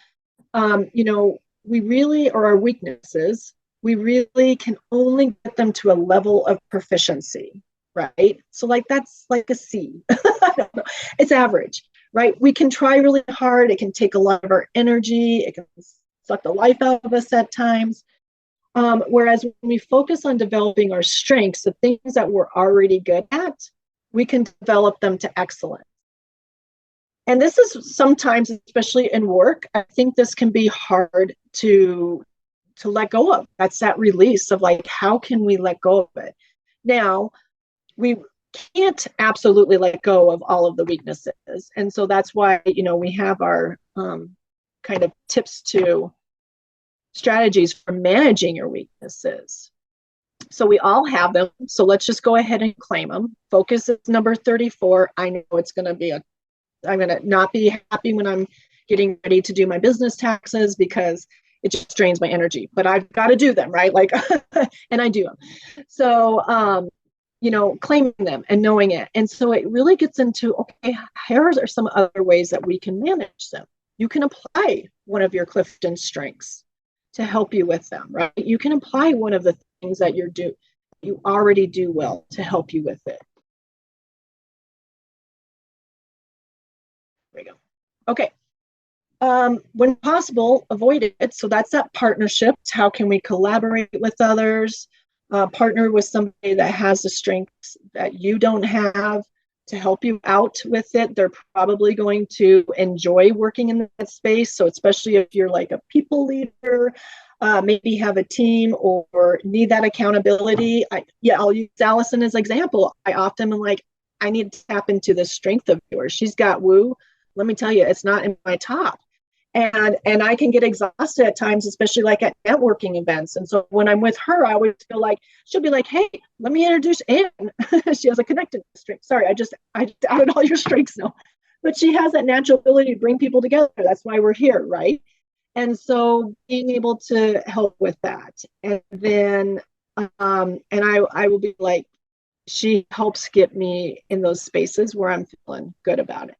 We really, or our weaknesses, we really can only get them to a level of proficiency, right? So like, that's like a C. I don't know. It's average, right? We can try really hard. It can take a lot of our energy. It can suck the life out of us at times. Whereas when we focus on developing our strengths, the things that we're already good at, we can develop them to excellence. And this is sometimes, especially in work, I think this can be hard to let go of. That's that release of like, how can we let go of it? Now, we can't absolutely let go of all of the weaknesses. And so that's why, we have our kind of tips to strategies for managing your weaknesses. So we all have them. So let's just go ahead and claim them. Focus is number 34. I know it's going to be I'm going to not be happy when I'm getting ready to do my business taxes because it just drains my energy, but I've got to do them, right? Like, and I do them. So, you know, claiming them and knowing it. And so it really gets into, okay, here are some other ways that we can manage them. You can apply one of your Clifton strengths to help you with them, right? You can apply one of the things that you already do well to help you with it. There we go. Okay. When possible, avoid it. So that's that partnerships. How can we collaborate with others? Partner with somebody that has the strengths that you don't have to help you out with it. They're probably going to enjoy working in that space. So especially if you're like a people leader, maybe have a team or need that accountability. I'll use Allison as an example. I often am like, I need to tap into the strength of yours. She's got woo. Let me tell you, it's not in my top. And I can get exhausted at times, especially like at networking events. And so when I'm with her, I always feel like she'll be like, hey, let me introduce Ann. She has a connected strength. Sorry, I outed all your strengths now. But she has that natural ability to bring people together. That's why we're here, right? And so being able to help with that. And then and I will be like, she helps get me in those spaces where I'm feeling good about it.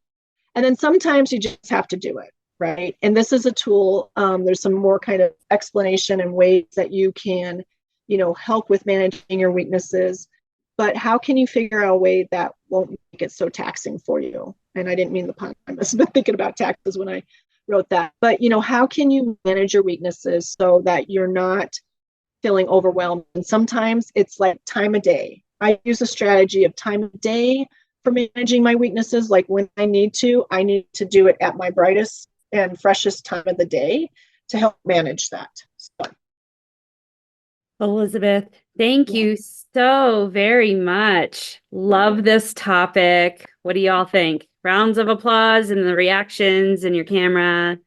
And then sometimes you just have to do it. Right. And this is a tool. There's some more kind of explanation and ways that you can, you know, help with managing your weaknesses. But how can you figure out a way that won't make it so taxing for you? And I didn't mean the pun. I must have been thinking about taxes when I wrote that. But, you know, how can you manage your weaknesses so that you're not feeling overwhelmed? And sometimes it's like time of day. I use a strategy of time of day for managing my weaknesses. Like when I need to do it at my brightest and freshest time of the day to help manage that. So. Elizabeth, thank you so very much. Love this topic. What do y'all think? Rounds of applause and the reactions and your camera.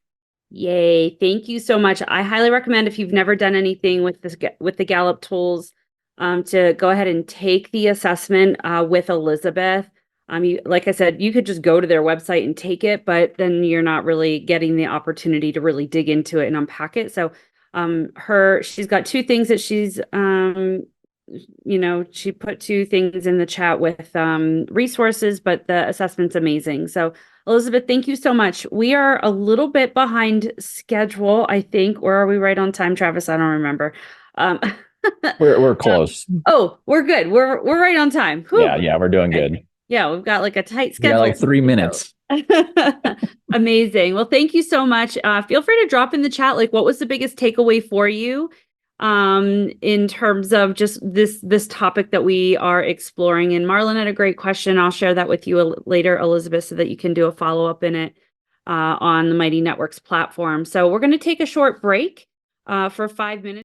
Yay. Thank you so much. I highly recommend, if you've never done anything with the Gallup tools, to go ahead and take the assessment with Elizabeth. Like I said, you could just go to their website and take it, but then you're not really getting the opportunity to really dig into it and unpack it. So she's got two things that she's, she put two things in the chat with resources, but the assessment's amazing. So Elizabeth, thank you so much. We are a little bit behind schedule, I think. Or are we right on time, Travis? I don't remember. We're close. We're good. We're right on time. Whew. Yeah, we're doing good. Yeah, we've got like a tight schedule. Yeah, like 3 minutes. Amazing. Well, thank you so much. Feel free to drop in the chat, like, what was the biggest takeaway for you in terms of just this topic that we are exploring? And Marlon had a great question. I'll share that with you later, Elizabeth, so that you can do a follow-up in it on the Mighty Networks platform. So we're going to take a short break for 5 minutes.